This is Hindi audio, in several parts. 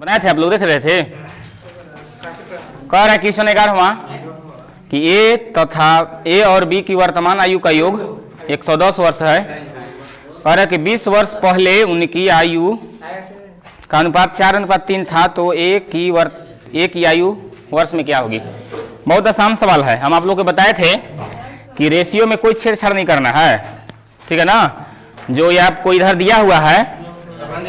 बनाए थे, आप लोग देख रहे थे। कह रहा है क्वेश्चन 11वां कि ए तथा ए और बी की वर्तमान आयु का योग 110 वर्ष है। कह रहा है कि 20 वर्ष पहले उनकी आयु का अनुपात 4:3 था, तो ए की आयु वर्ष में क्या होगी। बहुत आसान सवाल है। हम आप लोग को बताए थे कि रेशियो में कोई छेड़छाड़ नहीं करना है, ठीक है ना। जो ये आपको इधर दिया हुआ है,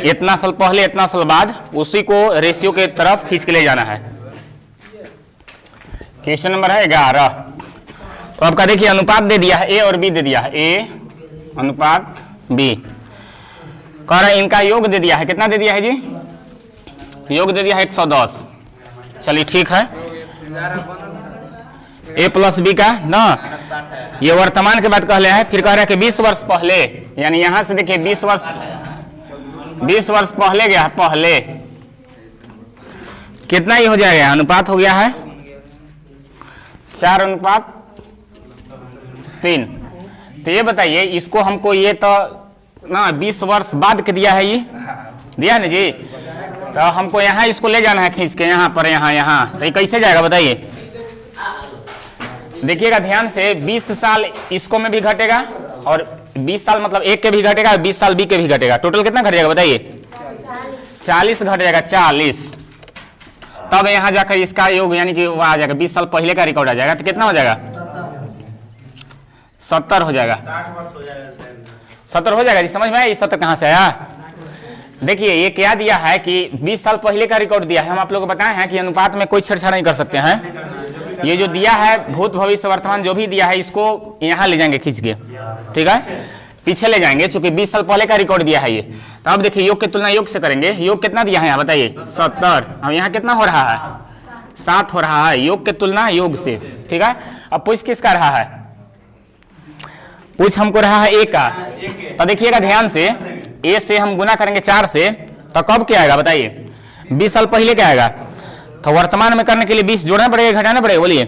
इतना साल पहले इतना साल बाद, उसी को रेशियो के तरफ खींच के ले जाना है। क्वेश्चन नंबर है 11। तो आपका देखिए अनुपात दे दिया है, ए और बी दे दिया है, ए अनुपात बी। कह रहा है इनका योग दे दिया है, कितना दे दिया है जी, योग दे दिया है 110। चलिए ठीक है, ए प्लस बी का ना, ये वर्तमान के बाद कह रहे हैं। फिर कह रहा है कि 20 वर्ष पहले, यानी यहां से देखिए 20 वर्ष पहले गया है, पहले कितना ही हो जाएगा, अनुपात हो गया है 4:3। तो ये बताइए इसको हमको, ये तो ना 20 वर्ष बाद के दिया है, ये दिया है ना जी। तो हमको यहाँ इसको ले जाना है खींच के, यहाँ पर यहाँ तो ये कैसे जाएगा बताइए। देखिएगा ध्यान से, 20 साल इसको में भी घटेगा और 20 साल मतलब एक के भी घटेगा, 20 साल बी के भी घटेगा। टोटल कितना घट जाएगा बताइए, 40 घट जाएगा, 40। तब यहाँ जाकर इसका योग यानी कि वो आ जाएगा, 20 साल पहले का रिकॉर्ड आ जाएगा, तो कितना हो जाएगा 70 हो जाएगा, 70 हो जाएगा जी। समझ में आया ये 70 कहाँ से आया। देखिए ये क्या दिया है कि 20 साल पहले का रिकॉर्ड दिया है। हम आप लोगों को बताए हैं कि अनुपात में कोई छेड़छाड़ नहीं कर सकते हैं। ये जो दिया है भूत भविष्य वर्तमान जो भी दिया है, इसको यहाँ ले जाएंगे खींच के, ठीक है, पीछे ले जाएंगे, चूंकि 20 साल पहले का रिकॉर्ड दिया है ये। तो अब देखिए योग की तुलना योग से करेंगे। योग कितना दिया है यहाँ बताइए 70, अब यहाँ कितना हो रहा है 7 हो रहा है, योग की तुलना योग से, ठीक है। अब पूछ किसका रहा है, पूछ हमको रहा है ए का। तो देखिएगा ध्यान से, ए से हम गुना करेंगे 4 से, तो कब क्या आएगा बताइए, 20 साल पहले क्या आएगा। तो वर्तमान में करने के लिए 20 जोड़ना पड़ेगा, घटाना पड़ेगा, बोलिए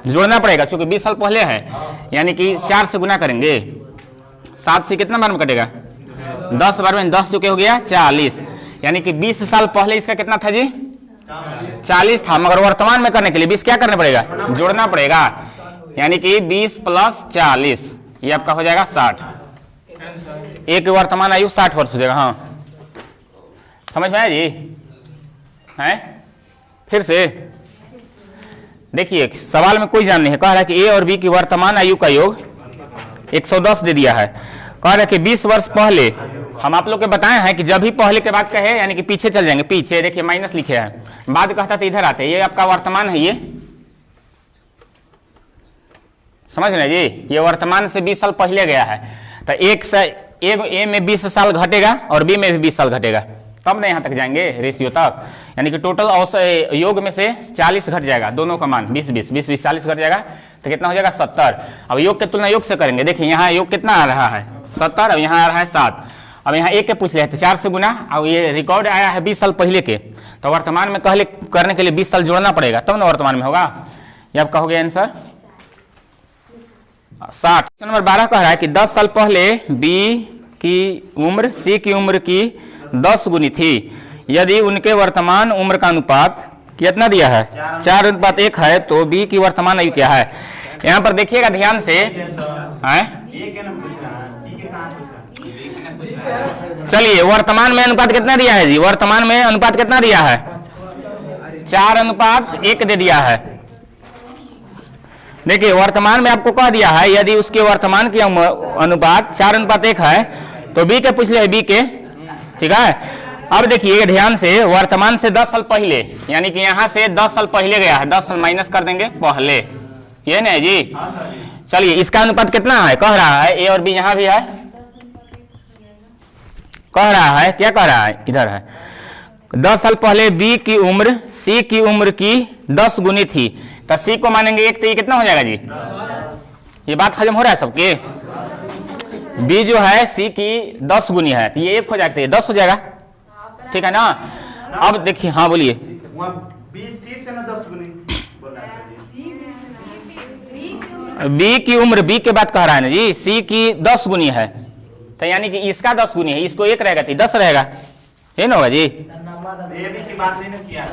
जोड़ना पड़ेगा, क्योंकि 20 साल पहले है, यानी कि 4 से गुना करेंगे। 7 से कितना बार में कटेगा 10 बार में, 10 चुके हो गया 40, यानी कि 20 साल पहले इसका कितना था जी 40 था, मगर वर्तमान में करने के लिए 20 क्या करना पड़ेगा, जोड़ना पड़ेगा, यानी कि 20 + 40 ये आपका हो जाएगा 60। एक वर्तमान आयु 60 वर्ष हो जाएगा। हाँ समझ में आया जी, है। फिर से देखिए सवाल में कोई जान नहीं है, कह रहा है कि ए और बी की वर्तमान आयु का योग 110 दे दिया है। कह रहा है कि 20 वर्ष पहले, हम आप लोग के बताए हैं कि जब भी पहले के बाद कहे यानी कि पीछे चल जाएंगे, पीछे देखिए माइनस लिखे हैं, बाद कहता तो इधर आते, ये आपका वर्तमान है, ये समझ रहे जी, ये वर्तमान से 20 साल पहले गया है। तो ए में 20 साल घटेगा और बी में भी 20 साल घटेगा, तब ना यहाँ तक जाएंगे रेशियो तक, यानी कि टोटल योग में से 40 घट जाएगा, दोनों का मान 20 40 घट जाएगा, तो कितना हो जाएगा 70। अब योग की तुलना योग से करेंगे। देखिए यहाँ योग कितना आ रहा है 70, अब यहाँ आ रहा है 7। अब यहाँ एक के पूछ रहे थे 4 से गुना, अब ये रिकॉर्ड आया है 20 साल पहले के, तो वर्तमान में कहले करने के लिए 20 साल जोड़ना पड़ेगा, तब ना वर्तमान में होगा। ये आपका हो गया आंसर 60। क्वेश्चन नंबर 12 कह रहा है कि 10 साल पहले बी की उम्र सी की उम्र की 10 गुनी थी, यदि उनके वर्तमान उम्र का अनुपात कितना दिया है 4:1 है, तो बी की वर्तमान आयु क्या है। यहाँ पर देखिएगा ध्यान से, चलिए वर्तमान में अनुपात कितना दिया है जी, वर्तमान में अनुपात कितना दिया है 4:1 दे दिया है। देखिए वर्तमान में आपको कह दिया है यदि उसके वर्तमान की अनुपात 4:1 है, तो बी के पूछ ले बी के, ठीक है। अब देखिए ध्यान से, वर्तमान से 10 साल पहले, यानी कि यहाँ से 10 साल पहले गया है, 10 साल माइनस कर देंगे पहले, ये नहीं जी। चलिए इसका अनुपात कितना है, कह रहा है ए और बी यहाँ भी है, कह रहा है क्या कह रहा है, इधर है 10 साल पहले बी की उम्र सी की उम्र की 10 गुनी थी, तो सी को मानेंगे 1, तो ये कितना हो जाएगा जी, ये बात हजम हो रहा है सबके। बी जो है सी की 10 गुनी है, तो ये 1 हो जाता है, 10 हो जाएगा, ठीक है ना। अब देखिए, हाँ बोलिए, बी की उम्र बी के बाद कह रहा है ना जी, सी की 10 गुनी है, तो यानी कि इसका 10 गुनी है, इसको 1 रहेगा तो 10 रहेगा, ये ना होगा जी। की बात नहीं ना किया।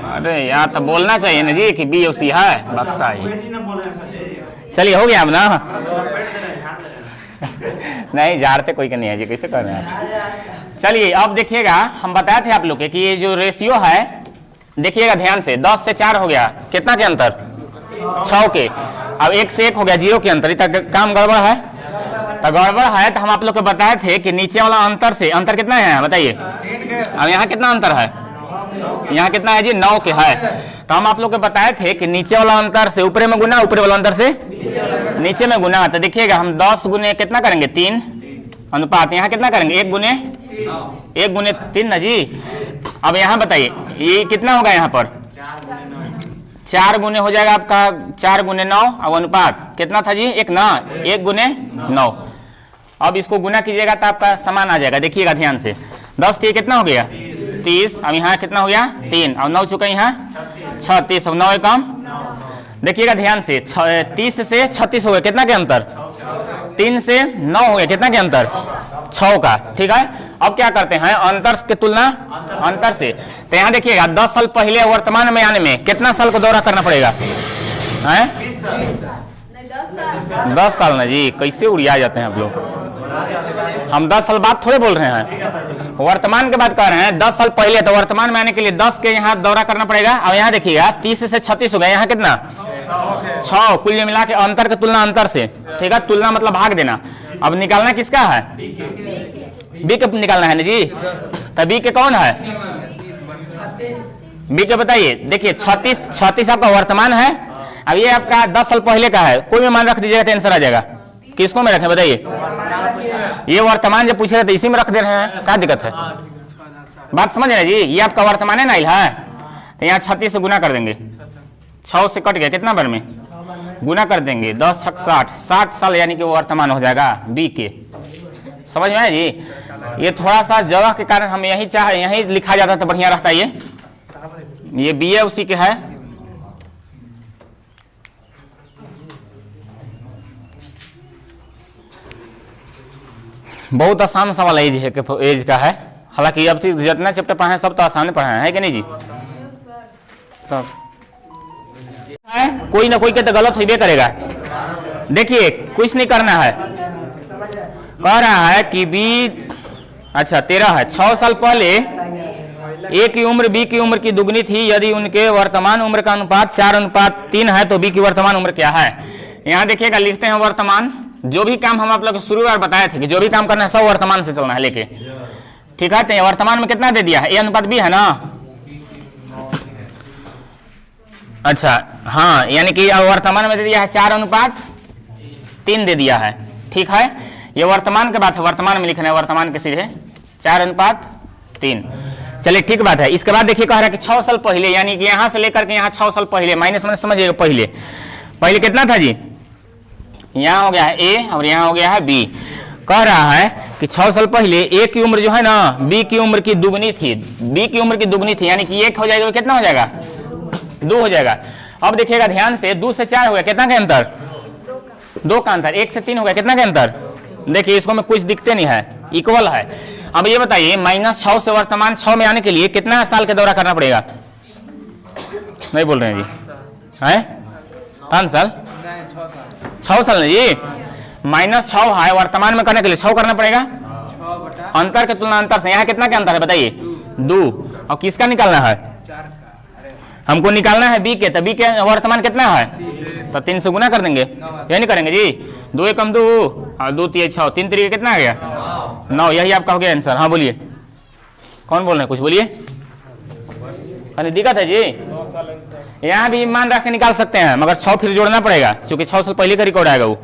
अरे यार तो बोलना चाहिए ना जी कि बी और सी है, बताइए। चलिए हो गया अब ना। नहीं झाड़ते कोई का नहीं है जी, कैसे कर रहे हैं। चलिए अब देखिएगा, हम बताए थे आप लोग के कि ये जो रेशियो है, देखिएगा ध्यान से, 10 से 4 हो गया, कितना के अंतर, 6 के। अब 1 से 1 हो गया, 0 के अंतर, इतना काम गड़बड़ है। तो गड़बड़ है तो हम आप लोग को बताए थे कि नीचे वाला अंतर से, अंतर कितना है बताइए। अब यहाँ कितना अंतर है, यहाँ कितना है जी, 9 के है। तो हम आप लोग को बताए थे कि नीचे वाला अंतर से ऊपर में गुना, ऊपर वाला अंतर से नीचे में गुना। तो देखिएगा हम 10 गुने कितना करेंगे, 3 अनुपात, यहाँ कितना करेंगे, 1 गुने 3 ना जी। अब यहाँ बताइए ये कितना होगा, यहाँ पर 4 गुने हो जाएगा आपका, 4 गुने 9। अब अनुपात कितना था जी, 1 ना, 1 गुने 9। अब इसको गुना कीजिएगा तो आपका समान आ जाएगा। देखिएगा ध्यान से, 10 के कितना हो गया, 30। अब यहाँ कितना हो गया, 3। अब 9 चुका यहाँ 36। अब 9 कम, देखिएगा ध्यान से, 30 से 36 हो गया, कितना के अंतर, 3 से 9 हो गया, कितना के अंतर, 6 का। ठीक है, अब क्या करते हैं, अंतर के तुलना अंतर से। तो यहाँ देखिएगा 10 साल पहले वर्तमान में आने में कितना साल को दौरा करना पड़ेगा, हैं 10 साल ना जी, कैसे उड़िया जाते हैं आप लोग। हम 10 साल बाद थोड़े बोल रहे हैं, वर्तमान के बात कर रहे हैं। 10 साल पहले, तो वर्तमान में आने के लिए 10 के यहाँ दौरा करना पड़ेगा। अब यहाँ देखिएगा 30 से 36 हो गया, यहाँ कितना 6, कुल मिला के अंतर की तुलना अंतर से। ठीक है, तुलना मतलब भाग देना। अब निकालना किसका है, बी के निकालना है ना जी। तो बी के कौन है, बी के बताइए। देखिए 36 आपका वर्तमान है। अब ये आपका 10 साल पहले का है, कोई भी मान रख दीजिएगा तो आंसर आ जाएगा। किसको में रखें बताइए, ये वर्तमान जब पूछ रहे थे इसी में रख दे रहे हैं, क्या दिक्कत है, बात समझ रहे जी। ये आपका वर्तमान है ना, है तो यहाँ 36 से गुना कर देंगे, 6 से कट गया, कितना बार में गुना कर देंगे, 10 छक 60 साल यानी कि वो वर्तमान हो जाएगा बी के। समझ में आया जी। ये थोड़ा सा जगह के कारण हम यही लिखा जाता तो बढ़िया रहता। ये बी है उसी के है। बहुत आसान सवाल एज का है, हालांकि अब तक जितना चैप्टर पढ़े हैं सब तो आसान पढ़े हैं कि नहीं जी। तो कोई ना कोई के तो गलत होबे करेगा। देखिए कुछ नहीं करना है, कह रहा है कि बी, अच्छा 13 है, 6 साल पहले ए की उम्र बी की उम्र की दुगनी थी, यदि उनके वर्तमान उम्र का अनुपात 4:3 है तो बी की वर्तमान उम्र क्या है। यहाँ देखिएगा लिखते हैं वर्तमान, जो भी काम हम आप लोग शुरू बार बताए थे कि जो भी काम करना है सब वर्तमान से चलना है लेके। ठीक है, तो वर्तमान में कितना दे दिया है, ए अनुपात बी है ना। अच्छा हाँ, यानी कि वर्तमान में दे दिया है 4:3 दे दिया है। ठीक है, ये वर्तमान के बात है, वर्तमान में लिखना है, वर्तमान के सीधे 4:3। चलिए ठीक बात है। इसके बाद देखिए कह रहा है कि 6 साल पहले, यानी कि यहाँ से लेकर के यहाँ 6 साल पहले, माइनस माइनस समझिएगा, पहले कितना था जी, यहाँ हो गया है ए और यहाँ हो गया है बी। कह रहा है कि 6 साल पहले ए की उम्र जो है ना बी की उम्र की दुगनी थी, बी की उम्र की दुगनी थी, यानी कि 1 हो जाएगा, कितना हो जाएगा 2 हो जाएगा। अब देखिएगा ध्यान से, 2 से 4 हो गया, कितना के अंतर, 2 का अंतर। 1 से 3 हो गया, कितना के अंतर, देखिए इसको में कुछ दिखते नहीं है, इक्वल है। अब ये बताइए -6 से वर्तमान 6 में आने के लिए कितना साल का दौरा करना पड़ेगा, नहीं बोल रहे हैं जी, है 5 साल, 6 साल नहीं जी, -6 है वर्तमान में करने के लिए 6 करना पड़ेगा, अंतर के तुलना अंतर से। यहाँ कितना के अंतर है बताइए, 2। और किसका निकालना है, हमको निकालना है बी के, तो बी के वर्तमान कितना है, तो 3 से गुना कर देंगे, ये नहीं करेंगे जी, 2 एकम 2 और 2 3 6, 3 तरीके कितना आ गया 9, यही आपका हो गया आंसर। हाँ बोलिए, कौन बोल रहे हैं, कुछ बोलिए, कहीं दिक्कत है जी। यहाँ भी मान रख के निकाल सकते हैं, मगर 6 फिर जोड़ना पड़ेगा, क्योंकि 6 साल पहले का रिकॉर्ड आएगा वो।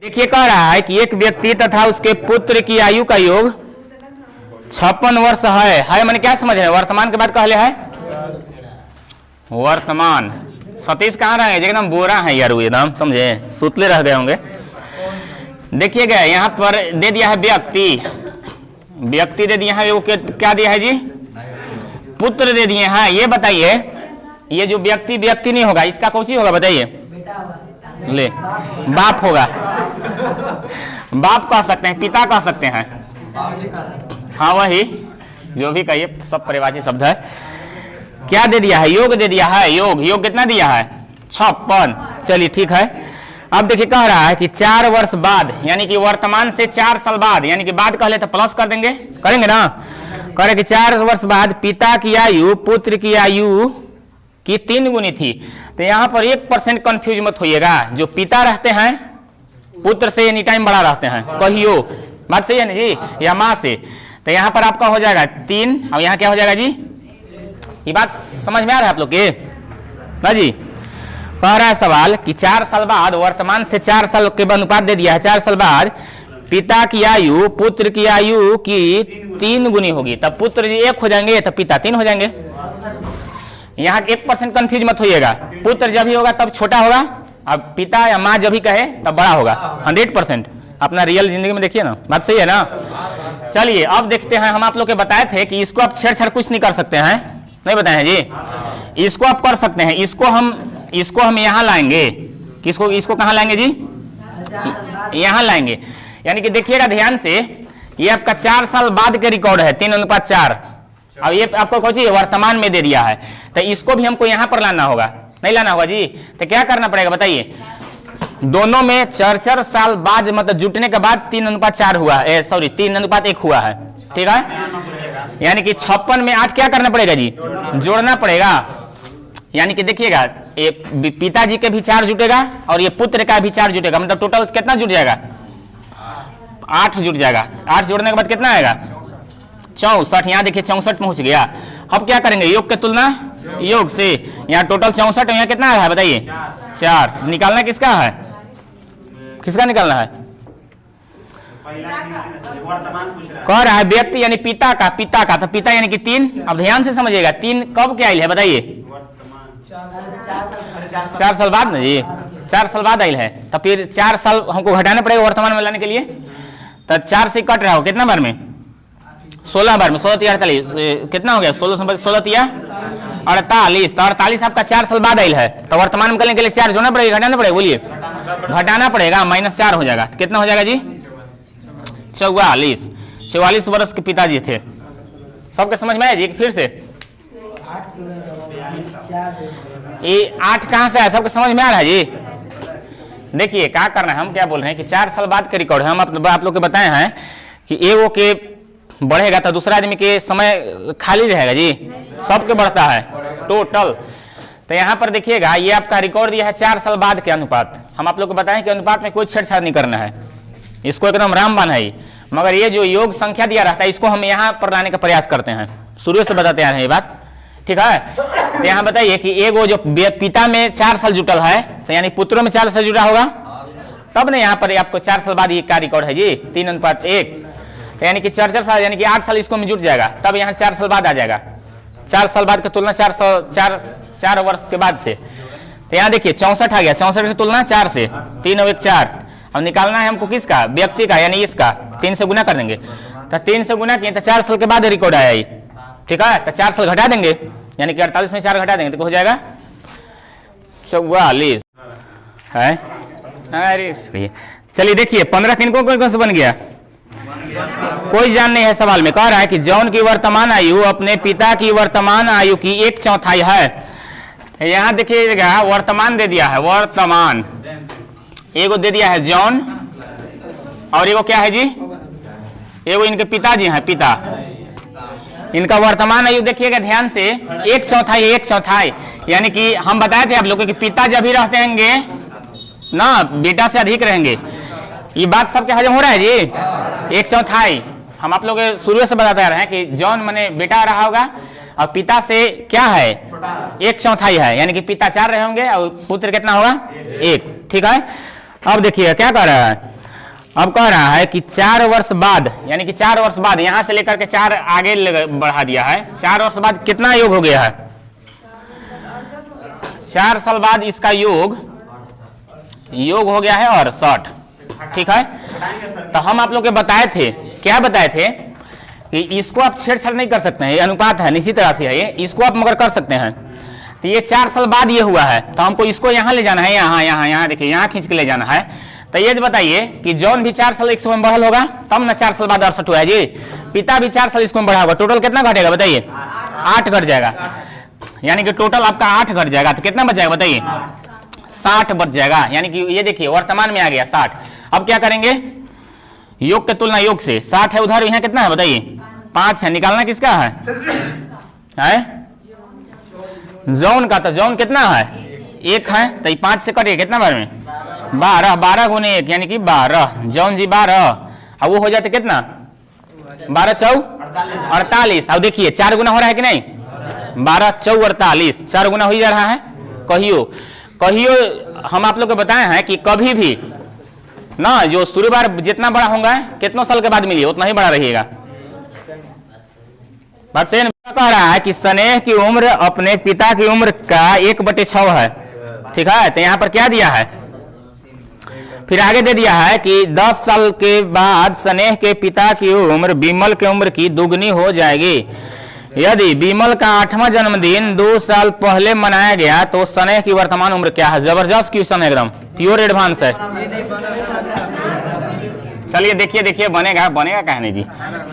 देखिए कह रहा है कि एक व्यक्ति तथा उसके पुत्र की आयु का योग 56 वर्ष है मैंने क्या समझ रहे हैं, वर्तमान के बाद कहले है वर्तमान। सतीश कहाँ रहे, एकदम बोरा है यार, एकदम समझे, सुतले रह गए होंगे। देखिएगा यहाँ पर दे दिया है व्यक्ति दे दिया है, वो क्या दिया है जी, पुत्र दे दिए हैं। ये बताइए, ये जो व्यक्ति नहीं होगा, इसका कौन सी होगा बताइए, ले बाप होगा, बाप कह सकते हैं, पिता कह सकते हैं, हाँ वही, जो भी कहिए सब परिभाषित शब्द है। क्या दे दिया है? योग दे दिया है। योग कितना दिया है? 56। चलिए ठीक है। अब देखिए कह रहा है कि 4 वर्ष बाद, यानी कि वर्तमान से 4 साल बाद, यानी कि बाद कह ले तो प्लस कर देंगे, करेंगे ना। कह रहे कि 4 वर्ष बाद पिता की आयु पुत्र की आयु की 3 गुनी थी। तो यहाँ पर 1% कंफ्यूज मत होइएगा। जो पिता रहते हैं पुत्र से एनी टाइम बड़ा रहते हैं, कहियो बात सही है ना जी, या माँ से। तो यहाँ पर आपका हो जाएगा 3, और यहाँ क्या हो जाएगा जी? ये बात समझ में आ रहा है आप लोग के ना जी? कह रहा है सवाल कि 4 साल बाद, वर्तमान से 4 साल के अनुपात दे दिया है, 4 साल बाद पिता की आयु पुत्र की आयु की 3 गुनी होगी। तब पुत्र जी 1 हो जाएंगे, तब पिता 3 हो जाएंगे। यहाँ 1% कंफ्यूज मत होइएगा। पुत्र जब ही होगा तब छोटा होगा, अब पिता या माँ जब भी कहे तब बड़ा होगा। 100% अपना रियल जिंदगी में देखिए ना, बात सही है ना। चलिए अब देखते हैं, हम आप लोग के बताए थे कि इसको आप छेड़छाड़ कुछ नहीं कर सकते हैं, नहीं बताए हैं जी। इसको आप कर सकते हैं, इसको हम यहाँ लाएंगे। किसको? इसको कहाँ लाएंगे जी? यहाँ लाएंगे। यानी कि देखिएगा ध्यान से, ये आपका 4 साल बाद के रिकॉर्ड है, 3:4। अब ये आपको कौन सी वर्तमान में दे दिया है, तो इसको भी हमको यहाँ पर लाना होगा, नहीं लाना होगा जी। तो क्या करना पड़ेगा बताइए? दोनों में 4 साल बाद, मतलब जुटने के बाद 3:4 हुआ है, सॉरी 3:1 हुआ है, ठीक है। यानी कि 56 में 8 क्या करना पड़ेगा जी? जोड़ना पड़ेगा। यानी कि देखिएगा, ये पिताजी के भी 4 जुटेगा और ये पुत्र का भी 4 जुटेगा, मतलब टोटल कितना जुट जाएगा? 8 जुट जाएगा। 8 जोड़ने के बाद कितना आएगा? 64। यहाँ देखिए 64 पहुंच गया। अब क्या करेंगे? योग के तुलना योग से। यहाँ टोटल 64, यहाँ कितना है बताइए? 4। निकालना किसका है? किसका निकालना है? कह रहा है व्यक्ति यानी पिता का, तो पिता यानी कि 3। अब ध्यान से समझिएगा, 3 कब क्या आयल है बताइए? 4 साल बाद ना जी, 4 साल बाद आयल है। तो फिर 4 साल हमको घटाना पड़ेगा वर्तमान में लाने के लिए। तो 4 से कट रहा हो कितना बार में? 16 बार में। 16 × 48 कितना हो गया? 16 × 48। तो 48 आपका 4 साल बाद आयल है। तो वर्तमान में करने के लिए 4 जोड़ना पड़ेगा, घटाना पड़ेगा? बोलिए। घटाना पड़ेगा, -4 हो जाएगा। कितना हो जाएगा जी? 44 वर्ष के पिताजी थे। सबके समझ में आया जी? फिर से ये 8 कहां से आया? सबके समझ में आ रहा है जी? देखिए क्या करना है, हम क्या बोल रहे हैं कि 4 साल बाद के रिकॉर्ड है। हम आप लोग को बताए हैं कि एगो के बढ़ेगा तो दूसरा आदमी के समय खाली रहेगा जी, सबके बढ़ता है टोटल। तो यहाँ पर देखिएगा, ये आपका रिकॉर्ड दिया है 4 साल बाद के अनुपात। हम आप लोग को बताएं कि अनुपात में कोई छेड़छाड़ नहीं करना है, इसको एकदम रामबाण है। मगर ये जो योग संख्या दिया रहता है, इसको हम यहाँ पर लाने का प्रयास करते हैं, शुरू से बताते आ रहे हैं ये बात, ठीक है। तो यहाँ बताइए कि एगो जो पिता में 4 साल जुटल है, तो यानी पुत्रों में 4 साल जुटा होगा, तब ना यहाँ पर आपको 4 साल बाद ये क्या रिकॉर्ड है जी? 3:1। तो यानी कि 4 साल, यानी कि 8 साल इसको में जुट जाएगा, तब यहाँ 4 साल बाद आ जाएगा। 4 साल बाद की तुलना 4 वर्ष के बाद से। तो यहाँ देखिए 64 आ गया, 64 की तुलना 4 से, 3 और 1 4। अब निकालना है हमको किसका? व्यक्ति का, यानी इसका 3 से गुना कर देंगे। तो 3 से गुना किए तो 4 साल के बाद रिकॉर्ड आया ये, ठीक है। तो 4 साल घटा देंगे, यानी कि 48 में 4 घटा देंगे तो हो जाएगा 44 है। अरे चलिए देखिए 15 किनको कौन से बन गया? कोई जान नहीं है सवाल में। कह रहा है कि जॉन की वर्तमान आयु अपने पिता की वर्तमान आयु की 1/4 है। यहाँ देखिएगा वर्तमान दे दिया है, वर्तमान एगो दे दिया है जॉन, और एगो क्या है जी? एगो इनके पिताजी हैं, पिता। इनका वर्तमान आयु देखिएगा ध्यान से 1/4 है, 1/4। यानी कि हम बताए थे आप लोगों के पिता जब भी रहते होंगे ना, बेटा से अधिक रहेंगे। ये बात सबके हजम हो रहा है जी? 1/4 हम आप लोग शुरू से बताते आ रहे हैं कि जॉन माने बेटा रहा होगा और पिता से क्या है? 1/4 है, यानी कि पिता 4 रहे होंगे और पुत्र कितना होगा? 1, ठीक है। अब देखिए क्या कह रहा है, अब कह रहा है कि 4 वर्ष बाद, यानी कि 4 वर्ष बाद, यहां से लेकर के 4 आगे बढ़ा दिया है। 4 वर्ष बाद कितना योग हो गया है? 4 साल बाद इसका योग हो गया है 68, ठीक है। तो हम आप लोग को बताए थे, क्या बताए थे कि इसको आप छेड़छाड़ नहीं कर सकते हैं, ये अनुपात है, निश्चित राशि है ये, इसको आप मगर कर सकते हैं। तो ये 4 साल बाद ये हुआ है, तो हमको इसको यहाँ ले जाना है, यहाँ देखिए यहाँ खींच के ले जाना है। तो तो ये बताइए कि जौन भी 4 साल 100 में बढ़ल होगा तब ना 4 साल बाद 68 हुआ है जी। पिता भी 4 साल इसको में बढ़ा होगा, टोटल कितना घटेगा बताइए? 8 घट जाएगा, यानी कि टोटल आपका 8 घट जाएगा। तो कितना बच जाएगा बताइए? 60 बच जाएगा। यानी कि ये देखिए वर्तमान में आ गया 60। अब क्या करेंगे? योग के तुलना योग से 60 है उधर, यहाँ कितना है बताइए? 5 है। निकालना किसका है? जौन का। तो जौन कितना है? 1 है। तो 5 से कटिए कितना बार में? 12। 12 गुने 1 यानी कि 12। जौन जी 12, अब वो हो जाते कितना? 12 चौ 48। अब देखिए 4 गुना हो रहा है कि नहीं? 12 चौ 48, 4 गुना हो ही जा रहा है। कहियो हम आप लोग को बताए हैं कि कभी भी ना जो शुरू बार जितना बड़ा होगा कितनों साल के बाद मिलिए उतना ही बड़ा रहिएगा। बात सही कह रहा है कि स्नेह की उम्र अपने पिता की उम्र का 1/6 है। ठीक है, तो यहाँ पर क्या दिया है? फिर आगे दे दिया है कि 10 साल के बाद स्नेह के पिता की उम्र विमल की उम्र की दुगनी हो जाएगी। यदि विमल का 8वां जन्मदिन 2 साल पहले मनाया गया तो स्नेह की वर्तमान उम्र क्या है? जबरदस्त क्वेश्चन है, एकदम प्योर एडवांस है। चलिए देखिए बनेगा कहने जी।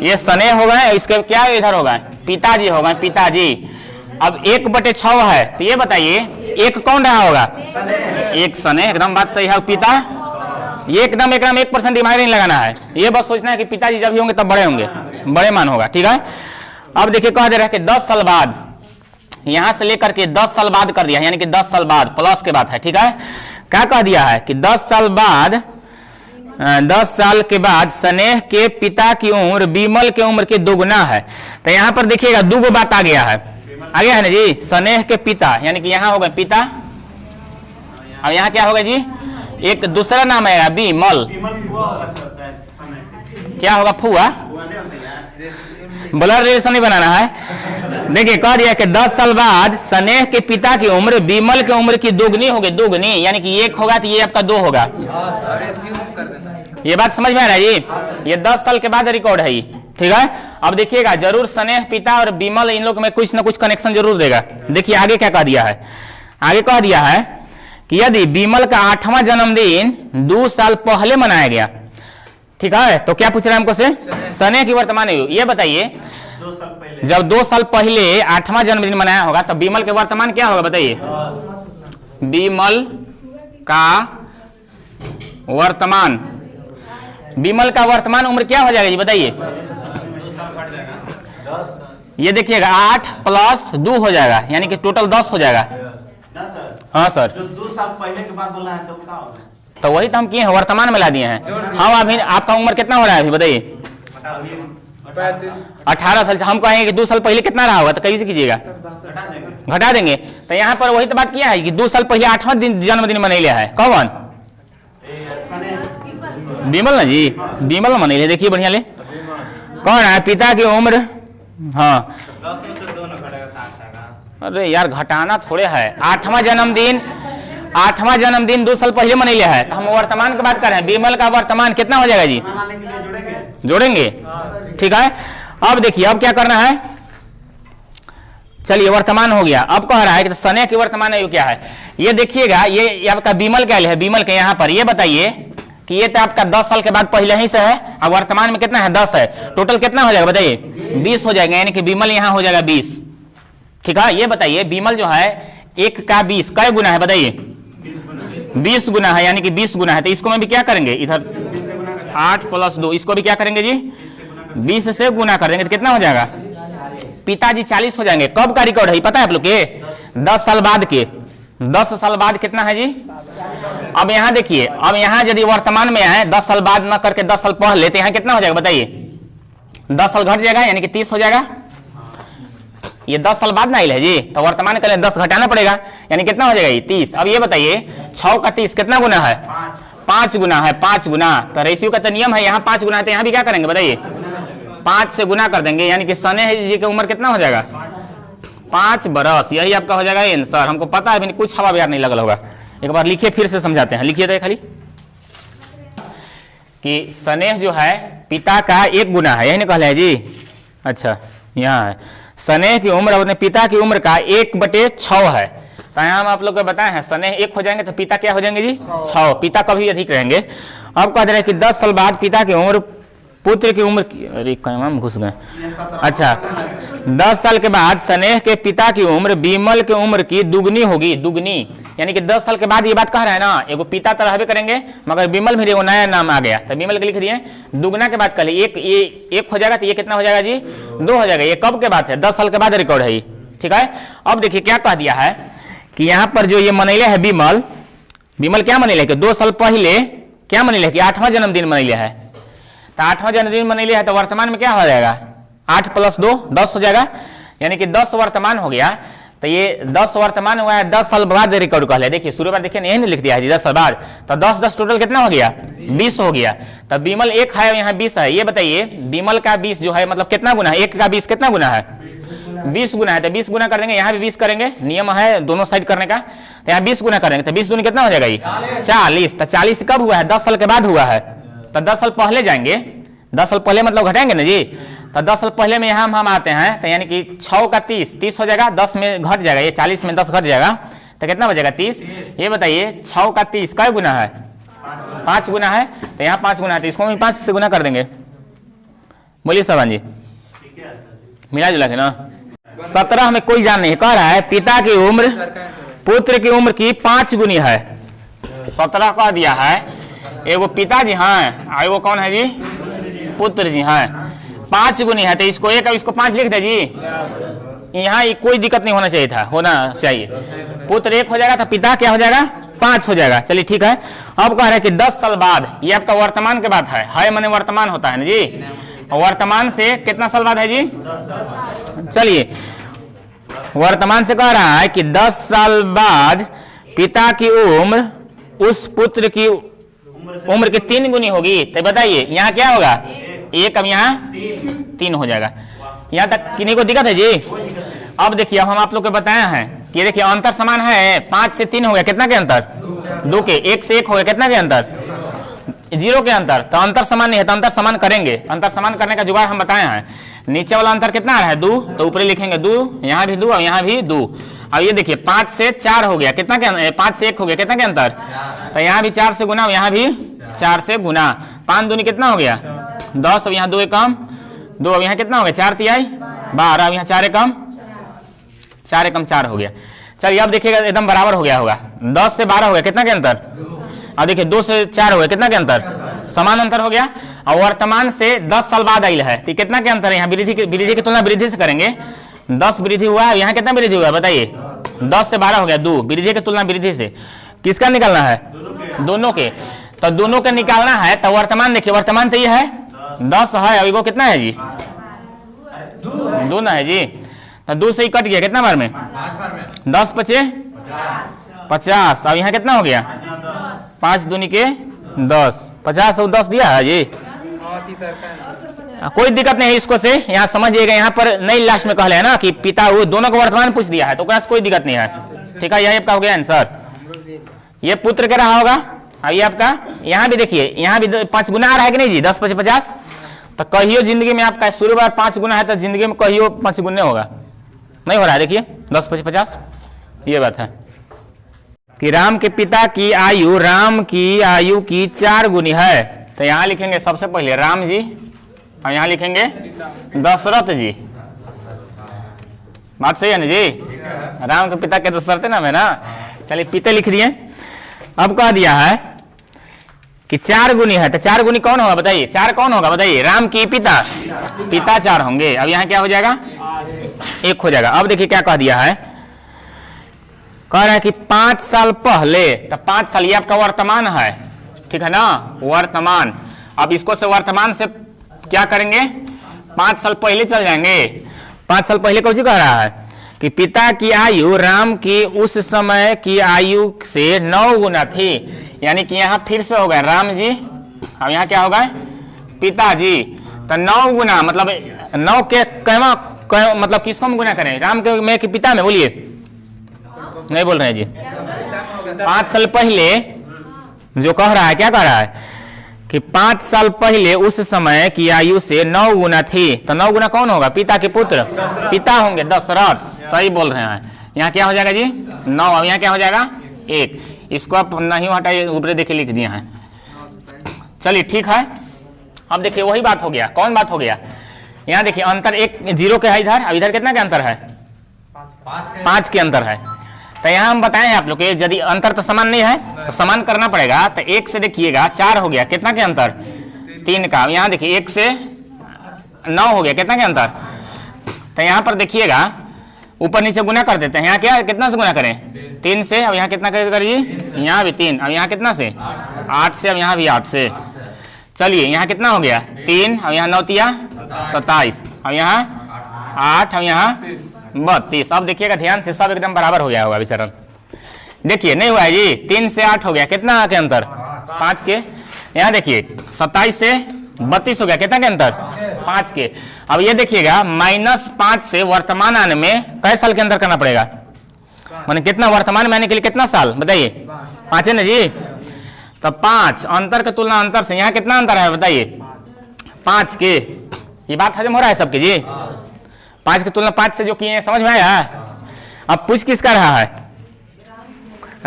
ये स्नेह हो गए, इसके क्या इधर होगा? पिताजी हो गए, पिताजी। अब 1/6 है, तो ये बताइए 1 कौन रहा होगा? 1 स्नेह, एकदम बात सही है। पिता ये एकदम 1% दिमाग नहीं लगाना है, ये बस सोचना है कि पिताजी जब भी होंगे तब बड़े होंगे, बड़े मान होगा। ठीक है, अब देखिए कह दे रहा है कि 10 साल बाद, यहां से लेकर के 10 साल बाद कर दिया, यानी कि 10 साल बाद प्लस के बाद है। ठीक है, क्या कह दिया है कि 10 साल के बाद स्नेह के पिता की उम्र विमल की उम्र के दोगुना है। तो यहाँ पर देखिएगा 2 बात आ गया है ना जी। स्नेह के पिता यानी कि यहाँ होगा पिता, अब यहाँ क्या होगा जी? एक दूसरा नाम है विमल, क्या होगा? फुआ। ब्लड रिलेशन नहीं बनाना है। देखिए कह दिया कि 10 साल बाद स्नेह के पिता की उम्र विमल की उम्र की दोगुनी होगी, दोगुनी यानी कि 1 होगा तो ये आपका 2 होगा। ये बात समझ में आ रहा है जी? ये 10 साल के बाद रिकॉर्ड है ये। ठीक है, अब देखिएगा जरूर स्नेह पिता और विमल इन लोग में कुछ ना कुछ कनेक्शन जरूर देगा। देखिए आगे क्या कह दिया है? आगे कह दिया है कि यदि विमल का 8वां जन्मदिन 2 साल पहले मनाया गया, ठीक है, तो क्या पूछ रहा है हमको से? स्नेह की वर्तमान आयु। ये बताइए 2 साल पहले, जब 2 साल पहले 8वां जन्मदिन मनाया होगा तो विमल के वर्तमान क्या होगा बताइए? विमल का वर्तमान, विमल का वर्तमान उम्र क्या हो जाएगा जी बताइए? ये देखिएगा 8 + 2 हो जाएगा, यानी कि टोटल 10 हो जाएगा ना सर? हाँ सर, जो 2 साल पहले के बाद बोला है तो क्या होगा? तो वही तो हम किए हैं, वर्तमान में ला दिए हैं हम। अभी आपका उम्र कितना हो रहा है अभी बताइए? 18 साल। हम कहेंगे कि 2 साल पहले कितना रहा होगा, तो कैसे कीजिएगा? घटा देंगे। तो यहाँ पर वही तो बात किया है कि 2 साल पहले 8वां जन्मदिन मनैलिया है। कौन? विमल ना जी, विमल मनैले। देखिए बढ़िया ले, कौन है? पिता की उम्र, हाँ। अरे यार घटाना थोड़े है। 8वां जन्मदिन 2 साल पहले मनैलिया है, तो हम वर्तमान की बात कर रहे हैं। विमल का वर्तमान कितना हो जाएगा जी? जोड़ेंगे। ठीक है, अब देखिए अब क्या करना है। चलिए वर्तमान हो गया। अब कह रहा है कि स्नेह की वर्तमान आयु क्या है? ये देखिएगा, ये आपका विमल क्या है? विमल के यहाँ पर ये बताइए कि ये तो आपका 10 साल के बाद पहले ही से है। अब वर्तमान में कितना है? 10 है। टोटल कितना हो जाएगा बताइए? 20 हो जाएगा, यानी कि विमल यहाँ हो जाएगा 20। ठीक है, ये बताइए विमल जो है 1 का 20 कै गुना है बताइए? 20 गुना है, यानी कि 20 गुना है। तो इसको में भी क्या करेंगे? इधर 8 + 2, इसको भी क्या करेंगे जी? 20 से गुना कर देंगे तो कितना हो जाएगा? पिताजी 40 हो जाएंगे। कब का रिकॉर्ड है पता है आप लोग के? 10 साल बाद के। 10 साल बाद कितना है जी? अब यहाँ देखिए, अब यहाँ यदि वर्तमान में आए 10 साल बाद न करके 10 साल पहले, तो यहाँ कितना हो जाएगा बताइए? 10 साल घट जाएगा, यानी कि 30 हो जाएगा। ये 10 साल बाद ना आइल है जी, तो वर्तमान के लिए 10 घटाना पड़ेगा, यानी कितना हो जाएगा ये? 30। अब ये बताइए 6 का 30 कितना गुना है? 5 गुना है। 5 गुना, तो रेशियो का तो नियम है, यहाँ 5 गुना है, तो यहाँ भी क्या करेंगे बताइए? 5 से गुना कर देंगे, यानी कि स्नेह जी की उम्र कितना हो जाएगा? 5 बरस। यही आपका हो जाएगा आंसर। हमको पता है अभी कुछ हवा बिहार नहीं लगल होगा। एक बार लिखिए, फिर से समझाते हैं। लिखिए तो खाली कि स्नेह जो है पिता का 1 गुना है, यही ना कहले है जी? अच्छा यहाँ है, स्नेह की उम्र अपने पिता की उम्र का 1/6 है। तो यहाँ हम आप लोग को बताए हैं स्नेह 1 हो जाएंगे तो पिता क्या हो जाएंगे जी 6, पिता कभी अधिक रहेंगे। अब कह रहे हैं कि 10 साल बाद पिता की उम्र पुत्र की उम्र की, अरे कहीं हम घुस गए। अच्छा 10 साल के बाद स्नेह के पिता की उम्र विमल की उम्र की दुगनी होगी, दुगनी यानी कि 10 साल के बाद ये बात कह रहा है ना, एगो पिता तो रहबे करेंगे मगर विमल में एगो नया नाम आ गया तो विमल के लिख दिए दुगना के बाद कल एक हो जाएगा तो ये कितना हो जाएगा जी 2 हो जाएगा। ये कब के बात है 10 साल के बाद रिकॉर्ड है, ठीक है। अब देखिए क्या कह दिया है कि यहाँ पर जो ये मनैले है विमल, विमल क्या मनैले कि 2 साल पहले क्या मनैले कि 8वां जन्मदिन मनैले है, तो 8वां जन्मदिन मनैले है तो वर्तमान में क्या हो जाएगा 8 + 2 10 हो जाएगा, यानी कि 10 वर्तमान हो गया। तो ये 10 वर्तमान हुआ है 10 साल बाद रिकॉर्ड कर लिया। देखिए शुरू में देखिए यही नहीं लिख दिया है 10 साल बाद, तो 10 टोटल कितना हो गया 20 हो गया। तब विमल 1 है यहाँ 20 है, ये बताइए विमल का 20 जो है मतलब कितना गुना है, 1 का 20 कितना गुना है 20 गुना है। तो 20 गुना कर देंगे, यहाँ भी 20 करेंगे, नियम है दोनों साइड करने का। तो यहाँ 20 गुना करेंगे तो 20 दूनी कितना हो जाएगा ये 40। तो 40 कब हुआ है 10 साल के बाद हुआ है, तो 10 साल पहले जाएंगे, 10 साल पहले मतलब घटाएंगे ना जी। तो 10 साल पहले में यहाँ हम आते हैं तो यानी कि 6 का 30 हो जाएगा, 10 में घट जाएगा, ये 40 में 10 घट जाएगा तो कितना बचेगा 30। ये बताइए 6 का 30 क्या गुना है 5 गुना है, तो यहाँ 5 गुना है तो इसको भी 5 से गुना कर देंगे। बोलिए सवान जी मिला जुला के ना। 17 में कोई जान नहीं कह रहा है पिता की उम्र पुत्र की उम्र की 5 गुनी है। 17 कह दिया है, एगो पिताजी हैं और एगो कौन है जी पुत्र जी हैं, 5 गुनी है तो इसको 1 और इसको 5 लिख दे जी। यहाँ कोई दिक्कत नहीं होना चाहिए था, होना चाहिए पुत्र 1 हो जाएगा तो पिता क्या हो जाएगा 5 हो जाएगा। चलिए ठीक है। अब कह रहे हैं कि 10 साल बाद, ये आपका वर्तमान के बात है माने वर्तमान होता है ना जी, वर्तमान से कितना साल बाद है जी। चलिए वर्तमान से कह रहा है कि 10 साल बाद पिता की उम्र उस पुत्र की उम्र की 3 गुनी होगी। तो बताइए यहाँ क्या होगा 1 अब यहाँ 3 हो जाएगा। यहाँ तक किन्हीं को दिक्कत है जी। अब देखिए अब हम आप लोग को बताया है कि देखिए अंतर समान है, 5 से 3 हो गया कितना के अंतर 2 के, 1 से 1 हो गया कितना के अंतर 0 के अंतर। तो अंतर समान नहीं है तो अंतर समान करेंगे, अंतर समान करने का जुगाड़ हम बताए हैं। नीचे वाला अंतर कितना आ रहा है 2, तो ऊपर लिखेंगे 2, यहाँ भी 2 और यहाँ भी 2। अब ये देखिए 5 से 4 हो गया कितना के, 5 से 1 हो गया कितना के अंतर, तो यहाँ भी 4 से गुना, यहाँ भी 4 से गुना, 5 दूनी कितना हो गया 10, अब यहाँ 2 कम 2, अब यहाँ कितना हो गया 4 तिहाई 12, अब यहाँ 4 कम 4 हो गया। चलिए अब देखिएगा एकदम बराबर हो गया होगा, 10 से 12 हो गया कितना के अंतर, अब देखिए 2 से 4 हो गया कितना के अंतर, समान अंतर हो गया। और वर्तमान से 10 साल बाद आई है तो कितना के अंतर है, यहाँ वृद्धि की तुलना वृद्धि से करेंगे, 10 वृद्धि हुआ है, यहाँ कितना वृद्धि हुआ है बताइए 10 से 12 हो गया 2, वृद्धि की तुलना वृद्धि से किसका निकालना है दोनों के, तो दोनों का निकालना है। तो वर्तमान देखिए वर्तमान तो ये है 10 है, अभी को कितना है जी 2 ना है जी, तो 2 से ही कट गया कितना बार में 10 × 50, अब यहाँ कितना हो गया 5 दूनी के 10, 50 और 10 दिया है जी। कोई दिक्कत नहीं है इसको से, यहाँ समझिएगा यहाँ पर नहीं लास्ट में कहले है ना कि पिता वो दोनों को वर्तमान पूछ दिया है तो कोई दिक्कत नहीं है, ठीक है। यही आपका हो गया आंसर, ये पुत्र के रहा होगा। अब ये आपका यहाँ भी देखिए यहाँ भी 5 गुना आ रहा है कि नहीं जी 10 × 50, तो कहियो जिंदगी में आपका शुरू बार 5 गुना है तो जिंदगी में कहियो 5 गुने होगा, नहीं हो रहा है। देखिए 10 × 50 ये बात है कि राम के पिता की आयु राम की आयु की 4 गुनी है। तो यहाँ लिखेंगे सबसे पहले राम जी और यहाँ लिखेंगे दशरथ जी, बात सही है ना जी, राम के पिता के दशरथ नाम है ना। चलिए पिता लिख दिए। अब कह दिया है कि 4 गुनी है, तो 4 गुनी कौन होगा बताइए, 4 कौन होगा बताइए, राम की पिता 4 होंगे। अब यहाँ क्या हो जाएगा 1 हो जाएगा। अब देखिए क्या कह दिया है, कह रहा है कि 5 साल पहले, तो 5 साल ये आपका वर्तमान है, ठीक है ना वर्तमान। अब इसको से वर्तमान से क्या करेंगे 5 साल पहले चल जाएंगे। 5 साल पहले कौन सी कह रहा है कि पिता की आयु राम की उस समय की आयु से 9 गुना थी, यानी कि यहाँ फिर से हो गए राम जी, अब यहाँ क्या होगा पिताजी, तो 9 गुना मतलब 9 के कैमा मतलब किसको हम गुना करें, राम के में कि पिता में, बोलिए नहीं बोल रहे हैं जी। 5 साल पहले जो कह रहा है क्या कह रहा है कि 5 साल पहले उस समय की आयु से 9 गुना थी, तो 9 गुना कौन होगा पिता के पुत्र पिता होंगे दशरथ, सही बोल रहे हैं। यहाँ क्या हो जाएगा जी 9, अब यहाँ क्या हो जाएगा 1। इसको आप नहीं हटाइए, ऊपर देखिए लिख दिया है। चलिए ठीक है, अब देखिए वही बात हो गया। कौन बात हो गया? यहाँ देखिए अंतर 1 0 के है इधर, अब इधर कितना के अंतर है 5 के अंतर है। तो यहाँ हम बताएं हैं आप लोग के यदि अंतर तो समान नहीं है तो समान करना पड़ेगा। तो 1 से देखिएगा 4 हो गया, कितना के अंतर 3 का। यहाँ देखिए 1 से 9 हो गया, कितना के अंतर। तो यहाँ पर देखिएगा ऊपर नीचे गुना कर देते हैं। यहाँ क्या कितना से गुना करें 3 से, अब यहाँ कितना करिए यहाँ भी 3, अब यहाँ कितना से 8 से, अब यहाँ भी 8 से। चलिए यहाँ कितना हो गया 3, अब यहाँ 9 तिया 27, अब यहाँ 8, अब यहाँ 32। अब देखिएगा ध्यान से सब एकदम बराबर हो गया होगा विचरण। देखिए नहीं हुआ है जी, 3 से 8 हो गया, कितना के अंतर 5 के। यहाँ देखिए 27 से 32 हो गया, कितना के अंतर 5 के। अब ये देखिएगा -5 से वर्तमान आने में कै साल के अंतर करना पड़ेगा, माने कितना वर्तमान में आने के लिए कितना साल बताइए 5 है ना जी। तो 5 अंतर के तुलना अंतर से यहाँ कितना अंतर है बताइए 5 के। ये बात हजम हो रहा है सबके जी। 5 की तुलना 5 से जो किए हैं समझ में आया। अब पूछ किसका रहा है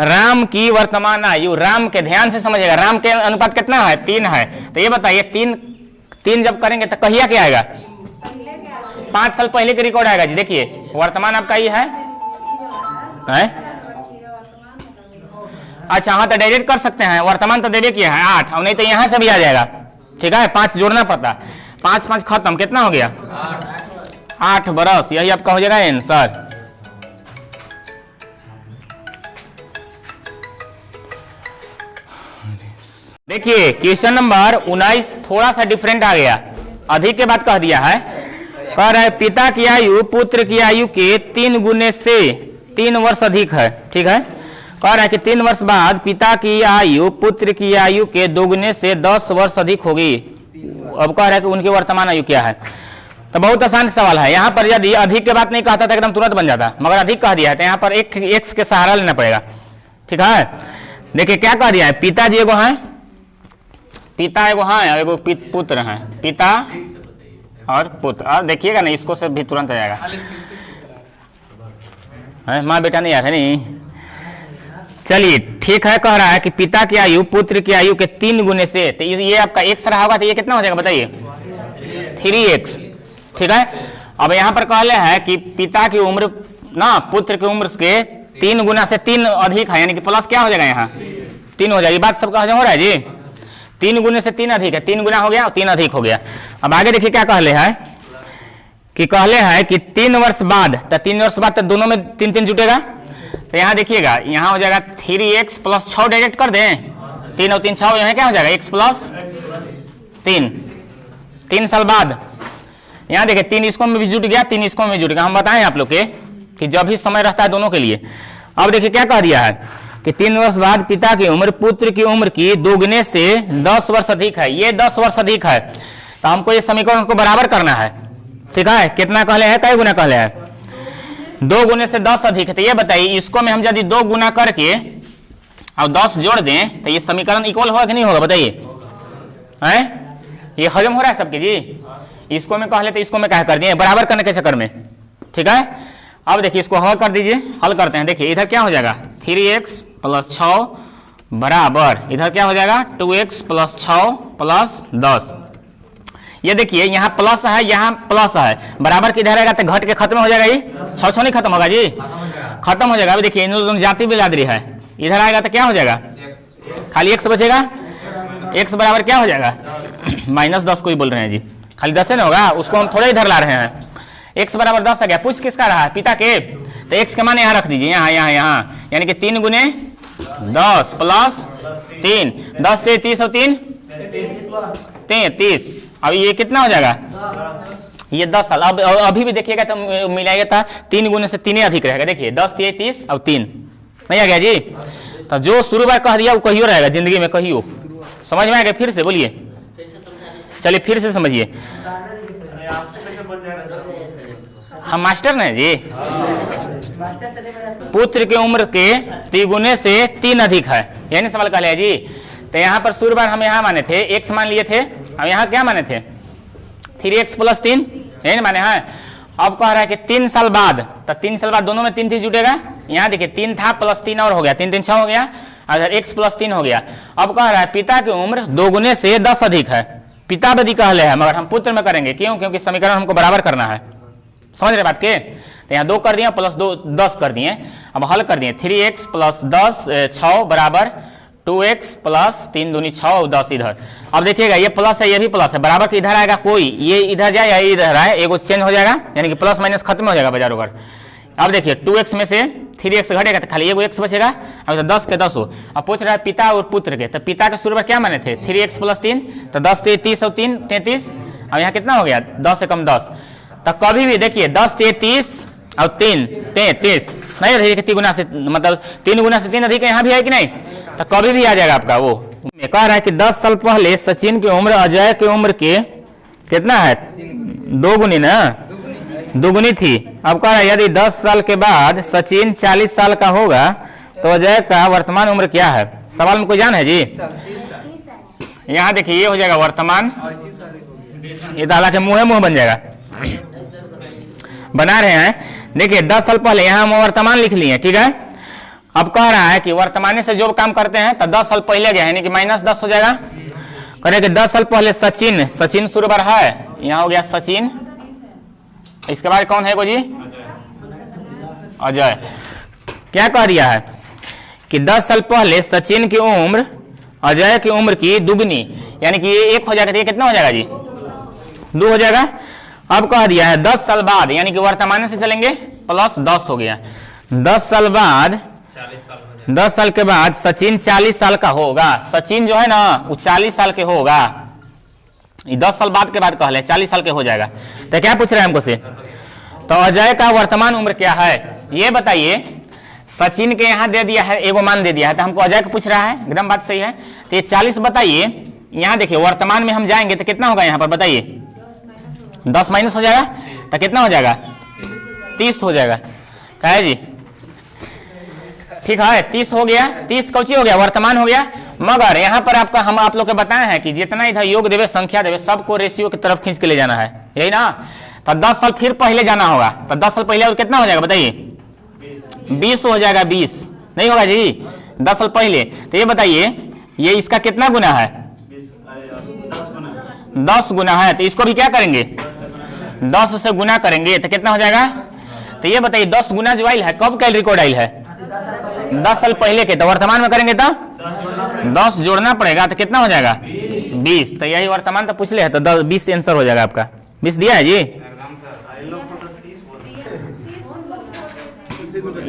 राम की वर्तमान आयु। राम के ध्यान से समझिएगा, राम के अनुपात कितना है 3 है। तो ये बताइए 3 जब करेंगे तो कहिया क्या आएगा 5 साल पहले के रिकॉर्ड आएगा जी। देखिए वर्तमान आपका ये है? अच्छा हाँ, तो डायरेक्ट कर सकते हैं, वर्तमान तो देवे किया है 8, और नहीं तो यहाँ से भी आ जाएगा। ठीक है 5 जोड़ना पड़ता, 5 5 खत्म, कितना हो गया 8 बरस। यही आपका हो जाएगा आंसर। देखिए क्वेश्चन नंबर 19 थोड़ा सा डिफरेंट आ गया, अधिक के बाद कह दिया है। कह रहा है पिता की आयु पुत्र की आयु के 3 गुने से 3 वर्ष अधिक है। ठीक है, कह रहा है कि 3 वर्ष बाद पिता की आयु पुत्र की आयु के 2 गुने से 10 वर्ष अधिक होगी। अब कह रहा है कि उनकी वर्तमान आयु क्या है। तो बहुत आसान सवाल है। यहाँ पर यदि अधिक के बात नहीं कहता था एकदम तुरंत बन जाता, मगर अधिक कह दिया है तो यहाँ पर एक एक्स के सहारा लेना पड़ेगा। ठीक है, देखिए क्या कह दिया है, पिताजी एगो है, पिता एगो है, एगो पुत्र है, पिता और पुत्र। और देखिएगा ना इसको से भी तुरंत आ जाएगा, माँ बेटा नहीं आ रहा नहीं। चलिए ठीक है, कह रहा है कि पिता की आयु पुत्र की आयु के 3 गुने से, तो ये आपका एक्स रहा होगा तो ये कितना हो जाएगा बताइए 3x। ठीक है, अब यहाँ पर कहले है कि पिता की उम्र ना पुत्र की उम्र के 3 गुना से 3 अधिक है, यानी कि प्लस क्या हो जाएगा यहाँ 3 हो जाएगी। बात सबका हजम हो रहा है जी। 3 गुने से 3 अधिक है, 3 गुना हो गया और 3 अधिक हो गया। अब आगे देखिए क्या कहले है कि कहले है कि 3 वर्ष बाद, तो 3 वर्ष बाद तो दोनों में 3 3 जुटेगा। तो यहाँ देखिएगा यहाँ हो जाएगा 3x + 6 डायरेक्ट कर दें, 3 और 3 6, यहाँ क्या हो जाएगा x + 3। 3 साल बाद यहाँ देखिए 3 इसको में भी जुट गया, 3 इसको में भी जुट गया। हम बताएं आप लोग के कि जब भी समय रहता है दोनों के लिए। अब देखिए क्या कह दिया है कि 3 वर्ष बाद पिता की उम्र पुत्र की उम्र की 2 गुने से 10 वर्ष अधिक है। ये 10 वर्ष अधिक है, तो हमको ये समीकरण को बराबर करना है। ठीक है, कितना कहले है, कई गुना कहले है 2 गुने से 10 अधिक है। तो ये बताइए इसको में हम यदि 2 गुना करके और 10 जोड़ दें तो ये समीकरण इक्वल होगा कि नहीं होगा बताइए। हैं, ये हजम हो रहा है सबके जी। इसको में कह लेते, इसको में क्या कर दिए बराबर करने के चक्कर में। ठीक है, अब देखिए इसको हल कर दीजिए, हल करते हैं। देखिए इधर क्या हो जाएगा 3x + 6 बराबर इधर क्या हो जाएगा 2x + 6 + 10। ये देखिए यहाँ प्लस है, यहाँ प्लस है, बराबर किधर आएगा तो घट के खत्म हो जाएगा। ये 6 6 नहीं खत्म होगा जी, खत्म हो जाएगा। अभी देखिए इन दोनों जाति बिरादरी है, इधर आएगा तो क्या हो जाएगा खाली x बचेगा। x बराबर क्या हो जाएगा -10 को ही बोल रहे हैं जी, खाली 10 ना होगा, उसको हम थोड़े इधर ला रहे हैं। x बराबर 10 आ गया। पूछ किसका रहा है पिता के, तो x के मान यहाँ रख दीजिए, यहाँ यहाँ यहाँ, यानी कि 3 गुने 10 + 3, 10 से 30 और 3 33। अब ये कितना हो जाएगा ये 10 साल। अब अभी भी देखिएगा तो मिलाइएगा था 3 गुने से 3 अधिक रहेगा। देखिए 10 3 30 और 3 नहीं आ गया जी। तो जो शुरू बार कह दिया वो कहियो रहेगा जिंदगी में, कहियो। समझ में आ गया, फिर से बोलिए, चलिए फिर से समझिए। हम मास्टर नहीं जी, पुत्र की उम्र के 3 गुने से 3 अधिक है, यानी सवाल कह लिया जी। तो यहाँ पर शुरू बार हम यहाँ माने थे x मान लिए थे, अब यहाँ क्या माने थे 3x + 3 यही माने हैं। अब कह रहा है कि 3 साल बाद, तो 3 साल बाद दोनों में 3 जुटेगा। यहाँ देखिए 3 था प्लस 3 और हो गया, 3 3 6 हो गया, अगर x प्लस 3 हो गया। अब कह रहा है पिता की उम्र 2 गुने से 10 अधिक है। पिता बदी कहले है मगर हम पुत्र में करेंगे, क्यों? क्योंकि समीकरण हमको बराबर करना है। समझ रहे बात के? तो यहाँ 2 कर दिए प्लस 2 10 कर दिए। अब हल कर दिए 3x प्लस 10 6 बराबर 2x प्लस 3 दूनी 6 और 10 इधर। अब देखिएगा ये प्लस है ये भी प्लस है, बराबर के इधर आएगा कोई, ये इधर जाए या इधर आए, एगो चेंज हो जाएगा, यानी कि प्लस माइनस खत्म हो जाएगा बाजार उगर। अब देखिए 2x में से 3x घटेगा तो खाली एगो x बचेगा। अब तो 10 के 10 हो। अब पूछ रहा है पिता और पुत्र के, तो पिता के शुरू में क्या माने थे 3x प्लस 3, तो 10 से 30 और 3 33। अब यहाँ कितना हो गया 10 से कम 10। तो कभी भी देखिए 10 से 30 और 3 33 नहीं अधिक 3 गुना से, मतलब 3 गुना से 3 अधिक यहाँ भी है कि नहीं, तो कभी भी आ जाएगा आपका। वो कह रहा है कि 10 साल पहले सचिन की उम्र अजय की उम्र के कितना है 2 गुनी ना, 2 गुनी थी। अब कह रहा है यदि 10 साल के बाद सचिन 40 साल का होगा तो अजय का वर्तमान उम्र क्या है? सवाल में कोई जान है जी? यहाँ देखिए ये हो जाएगा वर्तमान, ये तो हालांकि मुंह बन जाएगा, बना रहे हैं। देखिए 10 साल पहले यहाँ हम वर्तमान लिख लिए, ठीक है। अब कह रहा है कि वर्तमान से जो काम करते हैं तो 10 साल पहले गया, यानी कि -10 हो जाएगा। करें कि 10 साल पहले सचिन शुरू बार है, यहाँ हो गया सचिन, इसके बाद कौन है को जी अजय। क्या कह दिया है कि 10 साल पहले सचिन की उम्र अजय की उम्र की दुगनी, यानी कि ये 1 हो जाएगा, तो ये कितना हो जाएगा जी 2 हो जाएगा। अब कह दिया है 10 साल बाद, यानी कि वर्तमान से चलेंगे प्लस 10 हो गया। 10 साल बाद 10 साल के बाद सचिन 40 साल का होगा। सचिन जो है ना वो 40 साल के होगा, 10 साल बाद के बाद कहले 40 साल के हो जाएगा। तो क्या पूछ रहे हैं हमको से, तो अजय का वर्तमान उम्र क्या है ये बताइए। सचिन के यहाँ दे दिया है, एगो मान दे दिया है, तो हमको अजय का पूछ रहा है, एकदम बात सही है। तो ये 40 बताइए, यहाँ देखिए वर्तमान में हम जाएंगे तो कितना होगा यहाँ पर बताइए, 10 माइनस हो जाएगा, तो कितना हो जाएगा 30 हो जाएगा। क्या है जी, ठीक है 30 हो गया, 30 कौची हो गया वर्तमान हो गया। मगर यहाँ पर आपका हम आप लोग को बताए हैं कि जितना इधर योग देवे संख्या देवे सबको रेशियो की तरफ खींच के ले जाना है, यही ना। तो 10 साल फिर पहले जाना होगा, तो 10 साल पहले और कितना हो जाएगा बताइए 20 हो जाएगा, 20 नहीं होगा जी 10 साल पहले। तो ये बताइए ये इसका कितना गुना है 10 गुना है, तो इसको भी क्या करेंगे 10 से गुना करेंगे तो कितना हो जाएगा। तो ये बताइए 10 गुना जो आइल है कब कैलोरी कोड आइल है 10 साल पहले के, तो वर्तमान में करेंगे तो 10 जोड़ना पड़ेगा, तो कितना हो जाएगा 20। तो यही वर्तमान तो पूछ ले है, तो 20 आंसर हो जाएगा आपका। 20 दिया है जी।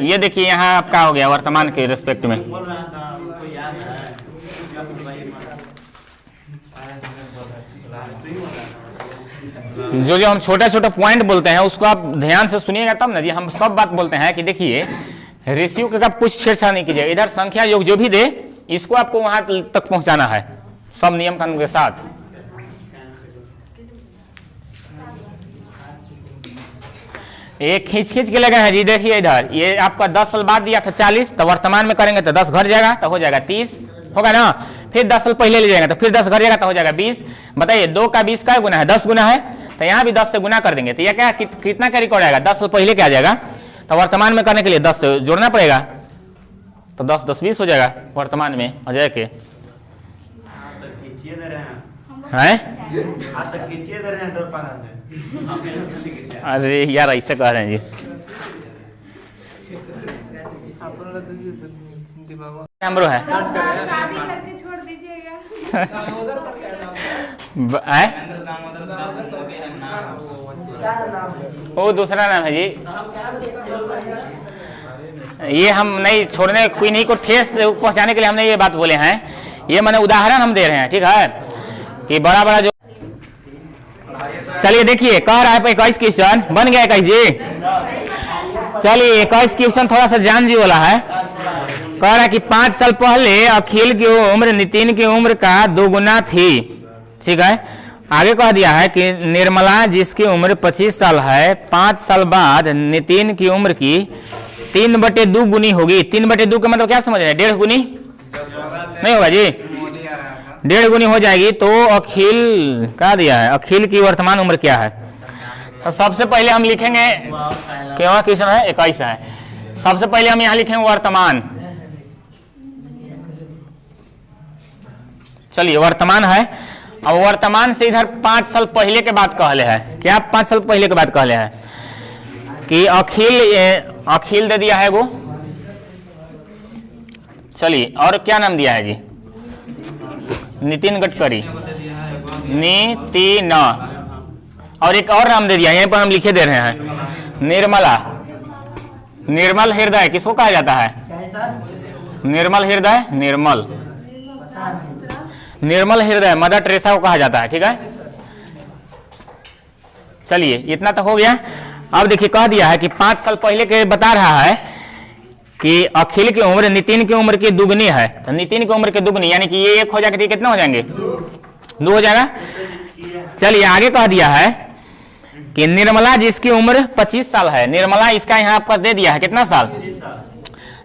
ये देखिए यहाँ आपका हो गया वर्तमान के रिस्पेक्ट में। जो जो हम छोटा छोटा पॉइंट बोलते हैं उसको आप ध्यान से सुनिएगा तब ना जी। हम सब बात बोलते हैं कि देखिए रेशियो का कुछ छेड़छाड़ नहीं कीजिएगा, इधर संख्या योग जो भी दे इसको आपको वहां तक पहुंचाना है सब नियम कानून के साथ। ये खींच खींच के लगे हैं जी। देखिए इधर ये आपका 10 साल बाद दिया था 40, तो वर्तमान में करेंगे तो 10 घट जाएगा तो हो जाएगा 30 होगा ना। फिर 10 साल पहले ले जाएंगे तो फिर 10 घट जाएगा तो हो जाएगा 20। बताइए 2 का 20 का गुना है 10 गुना है, तो यहाँ भी 10 से गुना कर देंगे तो यह क्या कितना का रिकॉर्ड आएगा 10 साल पहले क्या आ जाएगा। तो वर्तमान में करने के लिए 10 से जोड़ना पड़ेगा, तो 10 10 20 हो जाएगा वर्तमान में अजय के हैं। अरे यार ऐसे कह रहे हैं जी। हमरो है शादी करके छोड़ दीजिएगा। वो दूसरा नाम है जी, ये हम नहीं छोड़ने कोई नहीं को ठेस पहुंचाने के लिए हमने ये बात बोले हैं। ये मैंने उदाहरण हम दे रहे हैं, ठीक है कि बड़ा बड़ा जो। चलिए देखिए कह रहा है 21 क्वेश्चन बन गया 21 जी। चलिए 21 क्वेश्चन थोड़ा सा जान जी वाला है। कह रहा है कि 5 साल पहले अखिल की उम्र नितिन की उम्र का 2 गुना थी, ठीक है। आगे कह दिया है कि निर्मला जिसकी उम्र 25 साल है 5 साल बाद नितिन की उम्र की 3/2 गुनी होगी। 3/2 का मतलब क्या समझ रहे हैं 1.5 गुनी नहीं होगा जी, 1.5 गुनी हो जाएगी। तो अखिल क्या दिया है, अखिल की वर्तमान उम्र क्या है। तो सबसे पहले हम लिखेंगे क्या क्वेश्चन है 21 है। सबसे पहले हम यहाँ लिखेंगे वर्तमान। चलिए वर्तमान है। अब वर्तमान से इधर 5 साल पहले के बात कहले है। क्या 5 साल पहले के बात कहले है कि अखिल दे दिया है वो। चलिए और क्या नाम दिया है जी? नितिन गडकरी, नितिन, और एक और नाम दे दिया यहीं पर हम लिखे दे रहे हैं, निर्मला। निर्मल हृदय किसको कहा जाता है? निर्मल हृदय, निर्मल हृदय मदर टेरेसा को कहा जाता है। ठीक है, चलिए इतना तो हो गया। अब देखिए कह दिया है कि 5 साल पहले के बता रहा है कि अखिल की उम्र नितिन की उम्र की दुगनी है। तो नितिन की उम्र की दुगनी यानी कि ये 1 हो जाएगा तो कितना हो जाएंगे? 2 हो जाएगा। चलिए आगे कह दिया है कि निर्मला जिसकी उम्र 25 साल है, निर्मला इसका यहाँ आपका दे दिया है कितना साल?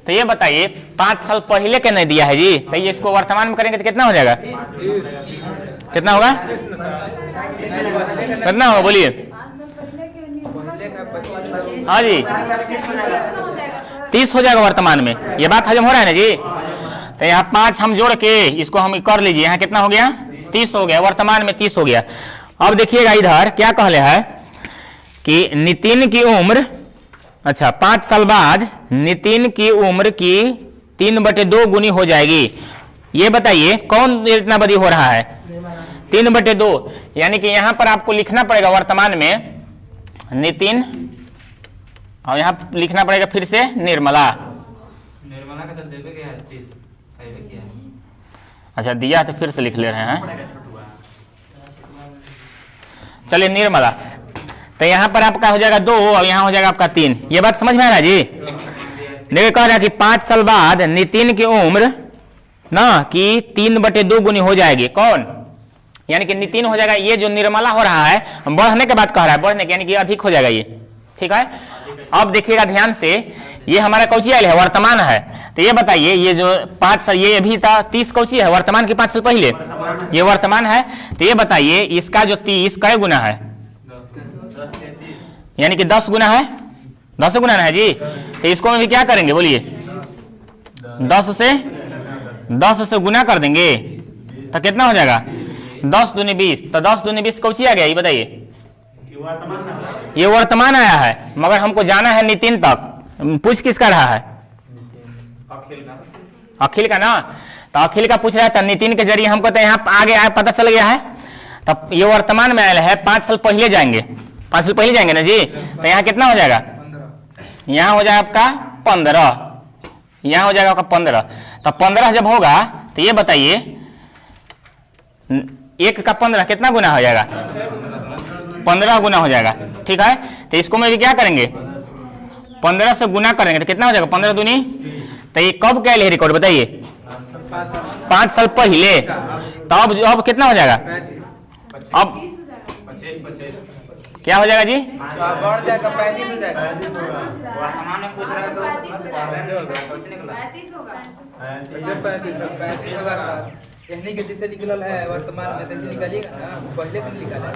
तो ये बताइए 5 साल पहले के नहीं दिया है जी, तो ये इसको वर्तमान में करेंगे तो कितना हो जाएगा? कितना होगा? कितना होगा बोलिए? 5 साल पहले के निर्मला हाँ जी 30 हो जाएगा वर्तमान में। ये बात हजम हो रहा है ना जी? तो यहाँ 5 हम जोड़ के इसको हम कर लीजिए, यहाँ कितना हो गया? 30 हो गया, वर्तमान में 30 हो गया। अब देखिएगा इधर क्या कहले है कि नितिन की उम्र, अच्छा 5 साल बाद नितिन की उम्र की 3/2 गुनी हो जाएगी। ये बताइए कौन इतना बड़ी हो रहा है? 3/2, यानी कि यहाँ पर आपको लिखना पड़ेगा वर्तमान में नितिन, और यहाँ लिखना पड़ेगा फिर से निर्मला। निर्मला का तो देवे गया है 30 पहले किया है। अच्छा दिया तो फिर से लिख ले रहे हैं। चलिए निर्मला, तो यहाँ पर आपका हो जाएगा 2 और यहाँ हो जाएगा आपका 3। ये बात समझ में आ रहा है जी? देखिए कह रहा है कि 5 साल बाद नितिन की उम्र ना कि 3/2 गुनी हो जाएगी। कौन? यानी कि नितिन हो जाएगा। ये जो निर्मला हो रहा है बढ़ने के बाद कह रहा है, बढ़ने के यानी कि अधिक हो जाएगा ये। ठीक है, अब देखिएगा ध्यान से, ये हमारा कौची आयल है? वर्तमान है। तो ये बताइए ये जो 5 साल, ये अभी था 30 कौची है? वर्तमान के 5 साल पहले ये वर्तमान है। तो ये बताइए इसका जो 30 कै गुना है? यानी कि 10 गुना है। 10 गुना है जी। तो इसको हम भी क्या करेंगे बोलिए? 10 से गुना कर देंगे तो कितना हो जाएगा? 10 दूनी 20। तो 10 दूनी 20 कौची आ गया ये बताइए? ये वर्तमान आया है, मगर हमको जाना है नितिन तक। पूछ किसका रहा है? अखिल का ना। तो अखिल का पूछ रहा था, नितिन के जरिए हमको तो यहाँ आगे पता चल गया है। तब ये वर्तमान में आया है, 5 साल पहले जाएंगे। 5 साल पहले जाएंगे ना जी। तो यहाँ कितना हो जाएगा? यहाँ हो जाएगा आपका 15, यहाँ हो जाएगा आपका 15। तो 15 जब होगा तो ये बताइए 1 का 15 कितना गुना हो जाएगा? 15 गुना हो जाएगा। ठीक है, तो इसको में भी क्या करेंगे? 15 से गुना करेंगे तो कितना हो जाएगा? 15 दूनी। तो ये कब क्या ले रिकॉर्ड बताइए? 5 साल पहले। तो अब कितना हो जाएगा? अब क्या हो जाएगा जी? बढ़ जाएगा 35 हो जाएगा। वर्तमान में पूछ रहा है तो 35 होगा। 35 होगा सर। कहने के जैसे निकलल है वर्तमान में तैसे निकालिएगा ना, पहले तो निकाला है।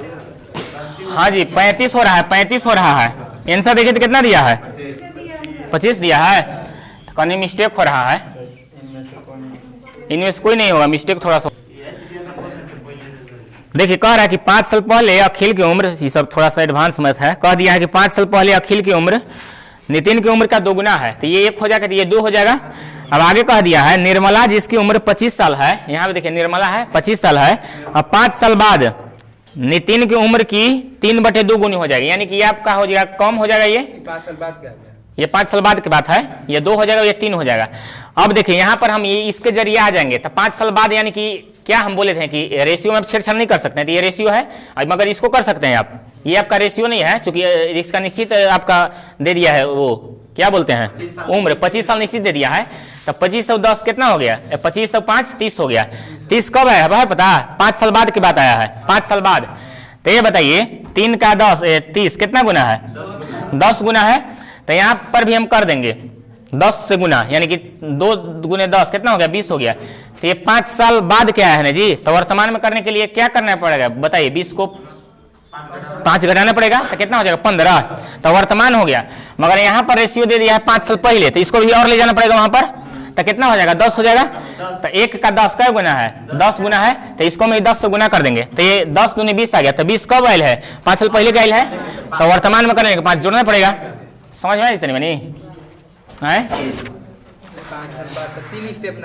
हाँ जी 35 हो रहा है, 35 हो रहा है। आंसर देखिए तो कितना दिया है? 25 दिया है। तो कहीं मिस्टेक हो रहा है, इनमें से कोई नहीं होगा, मिस्टेक थोड़ा सा। देखिए कह रहा है कि 5 साल पहले अखिल की उम्र, ये सब थोड़ा सा एडवांस मैथ है। कह दिया है कि 5 साल पहले अखिल की उम्र नितिन की उम्र का 2 गुना है। तो ये 1 हो जाएगा तो ये 2 हो जाएगा। अब आगे कह दिया है निर्मला जिसकी उम्र 25 साल है, यहाँ पे देखिए निर्मला है 25 साल है, अब 5 साल बाद नितिन की उम्र की 3/2 गुनी हो जाएगी। यानी कि ये आपका हो जाएगा, कम हो जाएगा। ये 5 साल बाद क्या? ये 5 साल बाद की बात है। ये 2 हो जाएगा, ये 3 हो जाएगा। अब देखिए यहाँ पर हम ये इसके जरिए आ जाएंगे। तो 5 साल बाद यानी कि क्या हम बोले थे कि रेशियो में आप छेड़छाड़ नहीं कर सकते हैं। तो ये रेशियो है, मगर इसको कर सकते हैं आप। ये आपका रेशियो नहीं है, चूंकि इसका निश्चित आपका दे दिया है, वो क्या बोलते हैं उम्र 25 साल निश्चित दे दिया है। तो 25 और 10 कितना हो गया? 25 और 5 30 हो गया। 30 कब आया है पता? 5 साल बाद की बात आया है, 5 साल बाद। तो ये बताइए 3 का 10 30 कितना गुना है? 10 गुना है। तो यहाँ पर भी हम कर देंगे 10 से गुना, यानी कि 2 गुने 10 कितना हो गया? 20 हो गया। तो ये 5 साल बाद क्या है ना जी? तो वर्तमान में करने के लिए क्या करना पड़ेगा बताइए? 20 को 5 घटाना पड़ेगा तो कितना हो जाएगा 15। तो वर्तमान हो गया, मगर यहाँ पर रेशियो दे दिया है 5 साल पहले, तो इसको भी और ले जाना पड़ेगा वहां पर, तो कितना हो जाएगा 10 हो जाएगा। तो 1 का 10 का गुना है, 10 गुना है, तो इसको मैं 10 से गुना कर देंगे, तो ये 10 दूनी 20 आ गया। तो 20 कब आयल है, 5 साल पहले का आयल है, तो वर्तमान में करने के 5 जोड़ना पड़ेगा। समझ में आई इतनी बनी है। 5 साल बाद 3 स्टेप